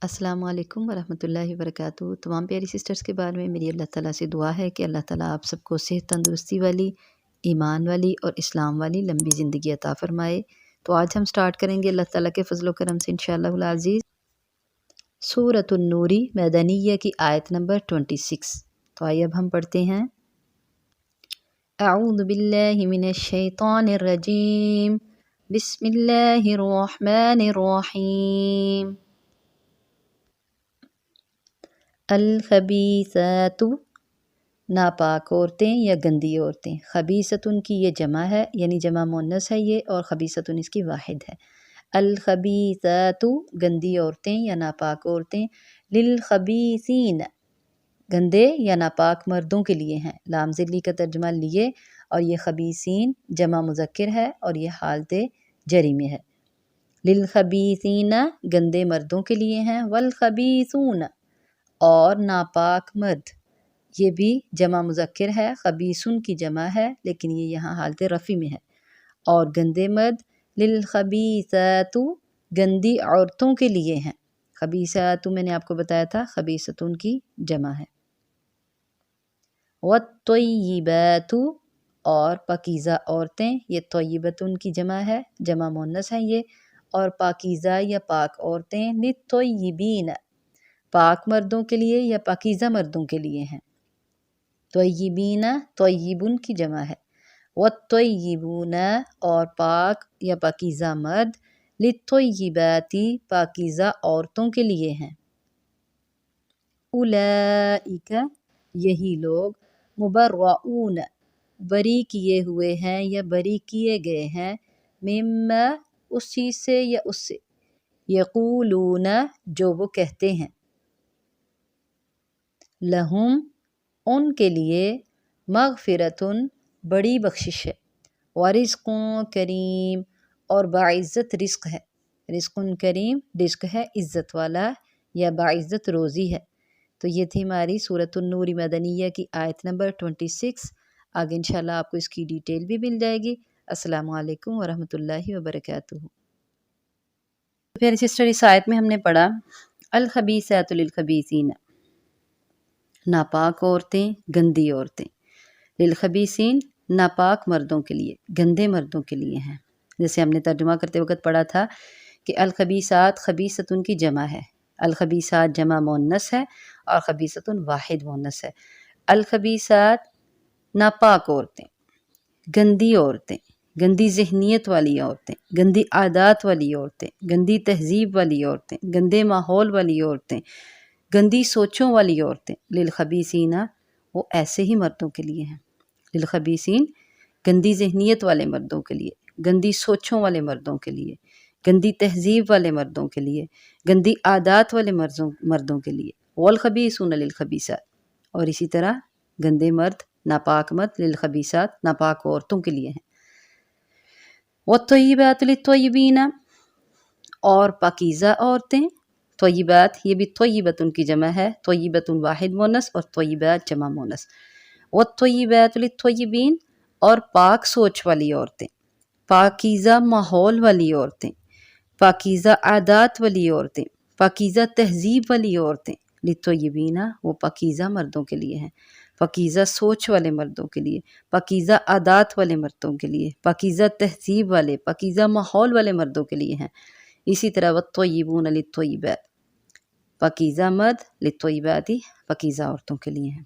अस्सलाम वालेकुम वरहमतुल्लाहि वबरकातुहू। तमाम प्यारी सिस्टर्स के बारे में मेरी अल्लाह ताला से दुआ है कि अल्लाह ताला आप सबको सेहत तंदुरुस्ती वाली, ईमान वाली और इस्लाम वाली लंबी ज़िंदगी अता फ़रमाए। तो आज हम स्टार्ट करेंगे अल्लाह ताला के फ़ज़ल व करम से इंशाअल्लाहुल अज़ीज़ सूरतुन नूरी मदनिय्या की आयत नंबर 26। तो आइए अब हम पढ़ते हैं। अऊज़ु बिल्लाहि मिनश शैतानिर रजीम, बिस्मिल्लाहिर रहमानिर रहीम। अल खबीसातु नापाक औरतें या गंदी औरतें। खबीसतुन की ये जमा है, यानी जमा मुन्नस है ये, और खबीसतुन इसकी वाहिद है। अल खबीसातु गंदी औरतें या नापाक औरतें, लिल खबीसीन गंदे या नापाक मर्दों के लिए हैं। लाम ज़िली का तर्जुमा लिए, और ये खबीसीन जमा मुज़क्किर है और ये हालत जरी में है। लिल खबीसीन गंदे मर्दों के लिए हैं, वल खबीसून और नापाक मर्द, ये भी जमा मुज़क्किर है, खबीसुन की जमा है लेकिन ये यहाँ हालत रफ़ी में है। और गंदे मर्द लिल खबीसातु गंदी औरतों के लिए हैं। खबीसातु मैंने आपको बताया था खबीसतुन की जमा है। वत्तय्यिबातु और पाकीज़ा औरतें, ये तय्यिबतुन की जमा है, जमा मुन्नस है ये, और पाकीज़ा या पाक औरतें लित्तय्यिबीन पाक मर्दों के लिए या पाकीज़ा मर्दों के लिए हैं। तय्यिबीना तय्यिबुन की जमा है। वत्तय्यिबूना और पाक या पाकीज़ा मर्द लित्तय्यिबाती पाकीज़ा औरतों के लिए हैं। उलाइका यही लोग मुबर्रऊन बरी किए हुए हैं या बरी किए गए हैं, मिम्मा उस चीज़ से या उससे, यक़ूलूना जो वो कहते हैं, लहुम उनके लिए, मग़फ़िरतुन बड़ी बख्शिश है, वरिज़्क़ुन करीम और बाइज़्ज़त रिज़्क़ है। रिज़्क़ुन करीम रिज़्क़ है इज़्ज़त वाला या बाइज़्ज़त रोज़ी है। तो ये थी हमारी सूरतुन नूर मदनिय्या की आयत नंबर 26। आगे इंशाल्लाह आपको इसकी डिटेल भी मिल जाएगी। अस्सलामु अलैकुम वरहमतुल्लाहि वबरकातुहू। फिर सिस्टर इस आयत में हमने पढ़ा अल खबीसातु लिल खबीसीन, नापाक औरतें गंदी औरतें, लिल खबीसीन नापाक मर्दों के लिए, गंदे मर्दों के लिए हैं। जैसे हमने तर्जुमा करते वक्त पढ़ा था कि अल खबीसात खबीसतुन की जमा है, अल खबीसात जमा मुन्नस है और खबीसतुन वाहिद मुन्नस है। अल खबीसात नापाक औरतें, गंदी औरतें, गंदी ज़हनियत वाली औरतें, गंदी आदत वाली औरतें, गंदी तहज़ीब वाली औरतें, गंदे माहौल वाली औरतें, गंदी सोचों वाली औरतें। लिल खबीसीना वो ऐसे ही मर्दों के लिए हैं। लिल खबीसीन गंदी ज़हनियत वाले मर्दों के लिए, गंदी सोचों वाले मर्दों के लिए, गंदी तहज़ीब वाले मर्दों के लिए, गंदी आदत वाले मर्दों के लिए। वल खबीसून लिल खबीसात और इसी तरह गंदे मर्द नापाक मर्द लिल खबीसात नापाक औरतों के लिए हैं। वत्तय्यिबातु लित्तय्यिबीना और पाकीज़ा औरतें, तय्यिबात ये भी तय्यिबतुन की जमा है, तय्यिबतुन वाहिद मुन्नस और तय्यिबात जमा मुन्नस। वत्तय्यिबातु लित्तय्यिबीन और पाक सोच वाली औरतें, पाकीज़ा माहौल वाली औरतें, पाकीज़ा आदत वाली औरतें, पाकीज़ा तहज़ीब वाली औरतें। लित्तय्यिबीना वो पाकीज़ा मर्दों के लिए हैं, पाकीज़ा सोच वाले मर्दों के लिए, पाकीज़ा आदत वाले मर्दों के लिए, पाकीज़ा तहज़ीब वाले, पाकीज़ा माहौल वाले मर्दों के लिए हैं। इसी तरह वत्तय्यिबून लित्तय्यिबात पाकीज़ा मर्द लित्तय्यिबाती पाकीज़ा औरतों के लिए हैं।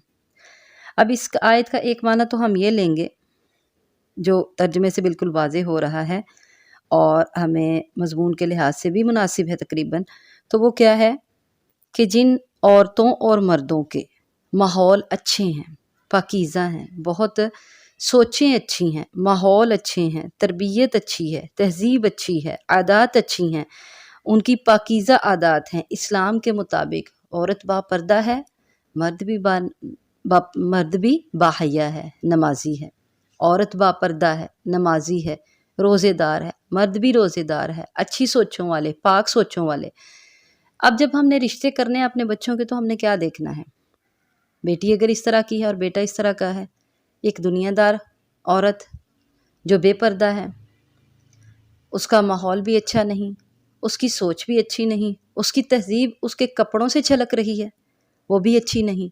अब इस आयत का एक माना तो हम ये लेंगे जो तर्जुमे से बिल्कुल वाज़ेह हो रहा है और हमें मज़मून के लिहाज से भी मुनासिब है तकरीबन। तो वो क्या है कि जिन औरतों और मर्दों के माहौल अच्छे हैं, पाकीज़ा हैं, बहुत सोचें अच्छी हैं, माहौल अच्छे हैं, तरबियत अच्छी है, तहज़ीब अच्छी है, आदत अच्छी हैं, उनकी पाकीज़ा आदत हैं इस्लाम के मुताबिक, औरत बापर्दा है, मर्द भी बाहया है, नमाजी है। औरत बापर्दा है, नमाजी है, रोज़ेदार है, मर्द भी रोज़ेदार है, अच्छी सोचों वाले, पाक सोचों वाले। अब जब हमने रिश्ते करने हैं अपने बच्चों के तो हमने क्या देखना है? बेटी अगर इस तरह की है और बेटा इस तरह का है, एक दुनियादार औरत जो बेपर्दा है, उसका माहौल भी अच्छा नहीं, उसकी सोच भी अच्छी नहीं, اس کی تہذیب اس کے کپڑوں سے چھلک رہی ہے، وہ بھی اچھی نہیں۔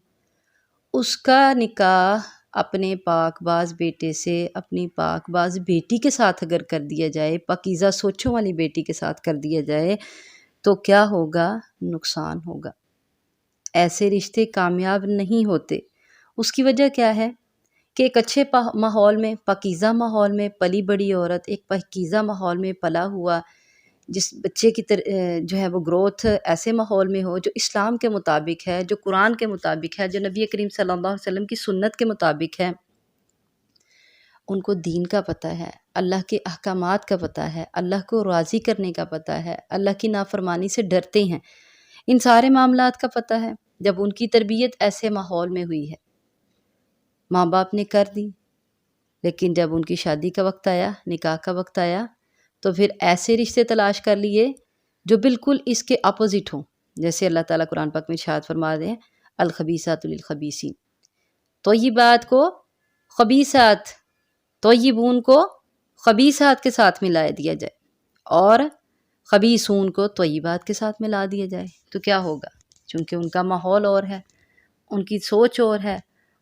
اس کا نکاح اپنے پاک باز بیٹے سے، اپنی پاک باز بیٹی کے ساتھ اگر کر دیا جائے، پاکیزہ سوچوں والی بیٹی کے ساتھ کر دیا جائے، تو کیا ہوگا؟ نقصان ہوگا۔ ایسے رشتے کامیاب نہیں ہوتے۔ اس کی وجہ کیا ہے کہ ایک اچھے ماحول میں، پاکیزہ ماحول میں پلی بڑی عورت، ایک پاکیزہ ماحول میں پلا ہوا جس بچے کی جو ہے وہ گروتھ ایسے ماحول میں ہو جو اسلام کے مطابق ہے، جو قرآن کے مطابق ہے، جو نبی کریم صلی اللہ علیہ وسلم کی سنت کے مطابق ہے، ان کو دین کا پتہ ہے، اللہ کے احکامات کا پتہ ہے، اللہ کو راضی کرنے کا پتہ ہے، اللہ کی نافرمانی سے ڈرتے ہیں، ان سارے معاملات کا پتہ ہے۔ جب ان کی تربیت ایسے ماحول میں ہوئی ہے، ماں باپ نے کر دی، لیکن جب ان کی شادی کا وقت آیا، نکاح کا وقت آیا، تو پھر ایسے رشتے تلاش کر لیے جو بالکل اس کے اپوزٹ ہوں، جیسے اللہ تعالیٰ قرآن پاک میں ارشاد فرما دے ہیں الخبیثات للخبیثین، طیبات کو خبیثات، طیبون کو خبیثات کے ساتھ ملا دیا جائے اور خبیثون کو طیبات کے ساتھ ملا دیا جائے، تو کیا ہوگا؟ چونکہ ان کا ماحول اور ہے، ان کی سوچ اور ہے،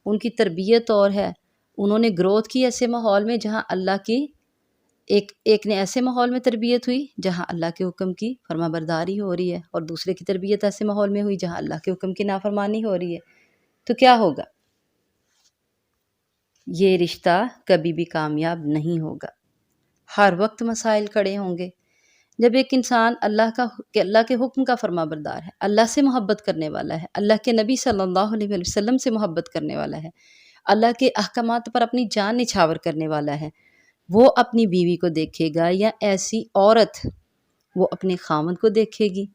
ان کی تربیت اور ہے، انہوں نے گروتھ کی ایسے ماحول میں جہاں اللہ کی ایک نے ایسے ماحول میں تربیت ہوئی جہاں اللہ کے حکم کی فرما برداری ہو رہی ہے، اور دوسرے کی تربیت ایسے ماحول میں ہوئی جہاں اللہ کے حکم کی نافرمانی ہو رہی ہے، تو کیا ہوگا؟ یہ رشتہ کبھی بھی کامیاب نہیں ہوگا، ہر وقت مسائل کھڑے ہوں گے۔ جب ایک انسان اللہ کے حکم کا فرما بردار ہے، اللہ سے محبت کرنے والا ہے، اللہ کے نبی صلی اللہ علیہ وسلم سے محبت کرنے والا ہے، اللہ کے احکامات پر اپنی جان نچھاور کرنے والا ہے، وہ اپنی بیوی کو دیکھے گا، یا ایسی عورت وہ اپنے خاوند کو دیکھے گی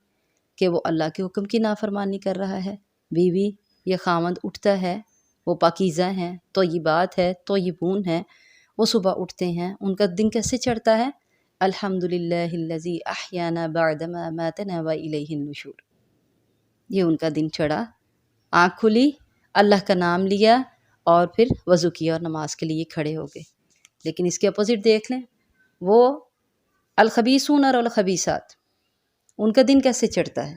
کہ وہ اللہ کے حکم کی نافرمانی کر رہا ہے؟ بیوی یا خاوند اٹھتا ہے، وہ پاکیزہ ہیں، طیبات ہے، طیبون ہیں، وہ صبح اٹھتے ہیں، ان کا دن کیسے چڑھتا ہے؟ الحمدللہ الذی احیانا بعدما اماتنا والیہ النشور، یہ ان کا دن چڑھا، آنکھ کھلی، اللہ کا نام لیا اور پھر وضو کیا اور نماز کے لیے کھڑے ہو گئے۔ لیکن اس کے اپوزٹ دیکھ لیں، وہ الخبیثون اور الخبیثات، ان کا دن کیسے چڑھتا ہے؟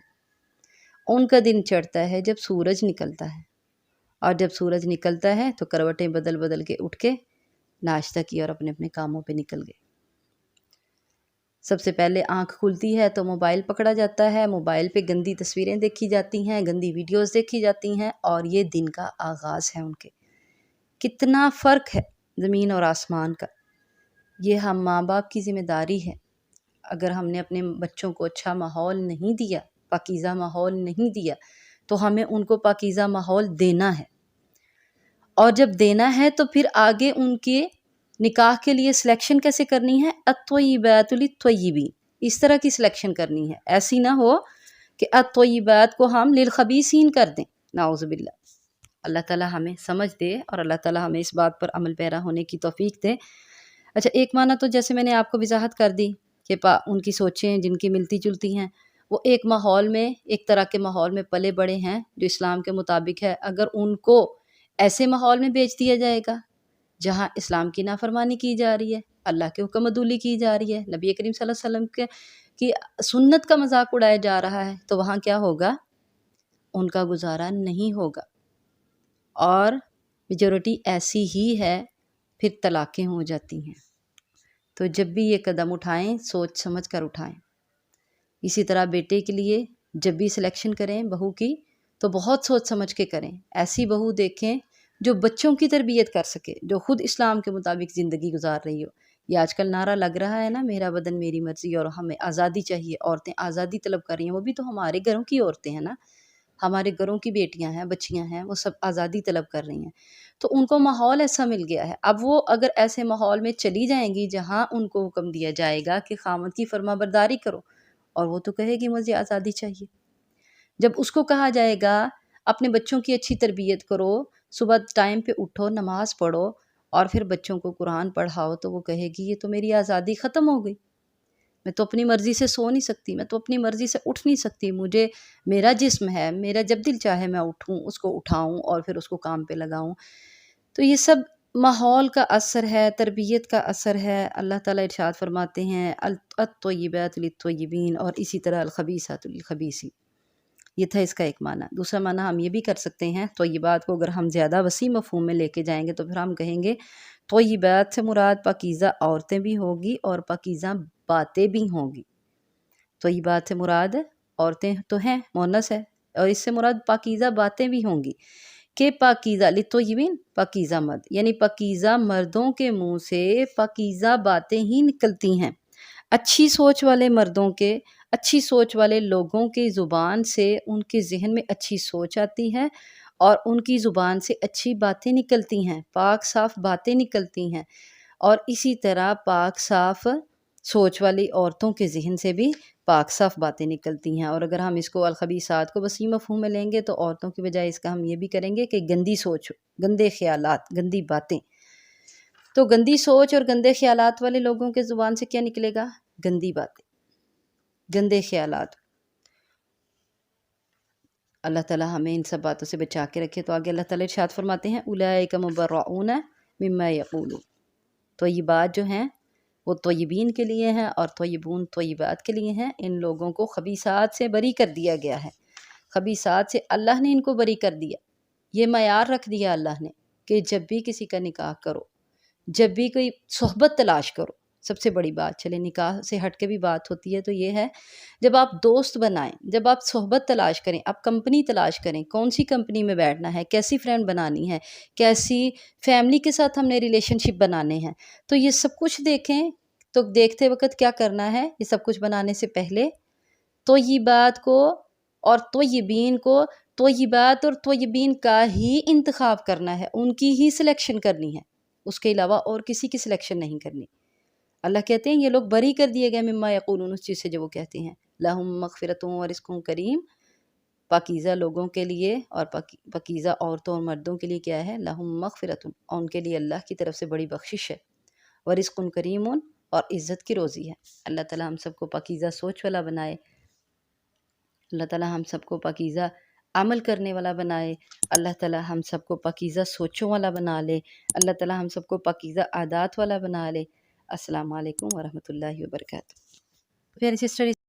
ان کا دن چڑھتا ہے جب سورج نکلتا ہے، اور جب سورج نکلتا ہے تو کروٹیں بدل بدل کے اٹھ کے ناشتہ کیا اور اپنے اپنے کاموں پہ نکل گئے۔ سب سے پہلے آنکھ کھلتی ہے تو موبائل پکڑا جاتا ہے، موبائل پہ گندی تصویریں دیکھی جاتی ہیں، گندی ویڈیوز دیکھی جاتی ہیں، اور یہ دن کا آغاز ہے ان کے۔ کتنا فرق ہے زمین اور آسمان کا۔ یہ ہم ماں باپ کی ذمہ داری ہے، اگر ہم نے اپنے بچوں کو اچھا ماحول نہیں دیا، پاکیزہ ماحول نہیں دیا، تو ہمیں ان کو پاکیزہ ماحول دینا ہے، اور جب دینا ہے تو پھر آگے ان کے نکاح کے لیے سلیکشن کیسے کرنی ہے؟ الطیبات للطیبین، اس طرح کی سلیکشن کرنی ہے، ایسی نہ ہو کہ الطیبات کو ہم للخبیثین کر دیں، نعوذ باللہ۔ اللہ تعالیٰ ہمیں سمجھ دے اور اللہ تعالیٰ ہمیں اس بات پر عمل پیرا ہونے کی توفیق دے۔ اچھا، ایک معنی تو جیسے میں نے آپ کو وضاحت کر دی کہ ان کی سوچیں جن کی ملتی جلتی ہیں، وہ ایک ماحول میں، ایک طرح کے ماحول میں پلے بڑے ہیں جو اسلام کے مطابق ہے، اگر ان کو ایسے ماحول میں بیچ دیا جائے گا جہاں اسلام کی نافرمانی کی جا رہی ہے، اللہ کے حکم عدولی کی جا رہی ہے، نبی کریم صلی اللہ علیہ وسلم کی سنت کا مذاق اڑایا جا رہا ہے، تو وہاں کیا ہوگا؟ ان کا گزارا نہیں ہوگا، اور میجورٹی ایسی ہی ہے، پھر طلاقیں ہو جاتی ہیں۔ تو جب بھی یہ قدم اٹھائیں سوچ سمجھ کر اٹھائیں۔ اسی طرح بیٹے کے لیے جب بھی سلیکشن کریں بہو کی تو بہت سوچ سمجھ کے کریں، ایسی بہو دیکھیں جو بچوں کی تربیت کر سکے، جو خود اسلام کے مطابق زندگی گزار رہی ہو۔ یہ آج کل نعرہ لگ رہا ہے نا، میرا بدن میری مرضی، اور ہمیں آزادی چاہیے، عورتیں آزادی طلب کر رہی ہیں، وہ بھی تو ہمارے گھروں کی عورتیں ہیں نا، ہمارے گھروں کی بیٹیاں ہیں، بچیاں ہیں، وہ سب آزادی طلب کر رہی ہیں، تو ان کو ماحول ایسا مل گیا ہے۔ اب وہ اگر ایسے ماحول میں چلی جائیں گی جہاں ان کو حکم دیا جائے گا کہ خاوند کی فرما برداری کرو، اور وہ تو کہے گی مجھے آزادی چاہیے۔ جب اس کو کہا جائے گا اپنے بچوں کی اچھی تربیت کرو، صبح ٹائم پہ اٹھو، نماز پڑھو، اور پھر بچوں کو قرآن پڑھاؤ، تو وہ کہے گی یہ تو میری آزادی ختم ہو گئی، میں تو اپنی مرضی سے سو نہیں سکتی، میں تو اپنی مرضی سے اٹھ نہیں سکتی، مجھے میرا جسم ہے، میرا جب دل چاہے میں اٹھوں، اس کو اٹھاؤں اور پھر اس کو کام پہ لگاؤں۔ تو یہ سب माहौल का असर है, तरबियत का असर है। अल्लाह ताला इरशाद फरमाते हैं अत-तय्यिबातु लित-तय्यिबीन और इसी तरह अल-खबीसातु लिल-खबीसीन। ये था इसका एक माना। दूसरा माना हम ये भी कर सकते हैं, तय्यिबात को अगर हम ज़्यादा वसी मफ़हूम में लेके जाएँगे तो फिर हम कहेंगे तय्यिबात से मुराद पाकीज़ा औरतें भी होगी और पाकीज़ा बातें भी होंगी। तय्यिबात से मुराद औरतें तो हैं, मुअन्नस है, और इससे मुराद पाकीज़ा बातें भी होंगी कि पाकीज़ा लित्तय्यिबीन पाकीज़ा मर्द, यानी पाकीज़ा मर्दों के मुँह से पाकीज़ा बातें ही निकलती हैं। अच्छी सोच वाले मर्दों के, अच्छी सोच वाले लोगों की ज़ुबान से उनके ज़हन में अच्छी सोच आती है और उनकी ज़ुबान से अच्छी बातें निकलती हैं, पाक साफ़ बातें निकलती हैं। और इसी तरह पाक साफ़ सोच वाली औरतों के ज़हन से भी पाक साफ़ बातें निकलती हैं। और अगर हम इसको अल-खबीसात को वसी मफ़हूम में लेंगे तो औरतों की बजाय इसका हम ये भी करेंगे कि गंदी सोच, गंदे ख़यालात, गंदी बातें। तो गंदी सोच और गंदे ख़यालात वाले लोगों के ज़ुबान से क्या निकलेगा? गंदी बातें, गंदे ख़यालात। अल्लाह ताला हमें इन सब बातों से बचा के रखे। तो आगे अल्लाह ताला इरशाद फरमाते हैं उलाइका मुबर्रऊन मिम्मा यक़ूलून। तो ये बात जो हैं वो तय्यबीन के लिए हैं और तय्यबून तय्यबात के लिए हैं। इन लोगों को खबीसात से बरी कर दिया गया है। खबीसात से अल्लाह ने इनको बरी कर दिया। ये मयार रख दिया अल्लाह ने कि जब भी किसी का निकाह करो, जब भी कोई सोहबत तलाश करो, सबसे बड़ी बात, चले निकाह से हट के भी बात होती है तो ये है, जब आप दोस्त बनाएं, जब आप सोहबत तलाश करें, आप कंपनी तलाश करें, कौन सी कंपनी में बैठना है, कैसी फ्रेंड बनानी है, कैसी फैमिली के साथ हमने रिलेशनशिप बनाने हैं, तो ये सब कुछ देखें। तो देखते वक्त क्या करना है, ये सब कुछ बनाने से पहले तय्यिबात को और तय्यिबीन को, तय्यिबात और तय्यिबीन का ही इंतखाब करना है, उनकी ही सिलेक्शन करनी है, उसके अलावा और किसी की सिलेक्शन नहीं करनी। अल्लाह कहते हैं ये लोग बरी कर दिए गए मिम्मा यक़ूलून, उस चीज़ से जो वो कहते हैं। लहुम मग़फ़िरतुन व रिज़्क़ुन करीम, पाकीज़ा लोगों के लिए और पाकीज़ा औरतों और मर्दों के लिए क्या है? लहुम मग़फ़िरतुन, और उनके लिए अल्लाह की तरफ से बड़ी बख्शिश है। व रिज़्क़ुन करीमुन, और इज़्ज़त की रोज़ी है। अल्लाह ताला हम सबको पाकीज़ा सोच वाला बनाए। अल्लाह ताला हम सबको पाकीज़ा अमल करने वाला बनाए। अल्लाह ताला हम सबको पाकीज़ा सोचों वाला बना ले। अल्लाह ताला हम सबको पाकीज़ा आदात वाला बना ले। अस्सलामु अलैकुम व रहमतुल्लाहि व बरकातुहू। प्यारे सिस्टर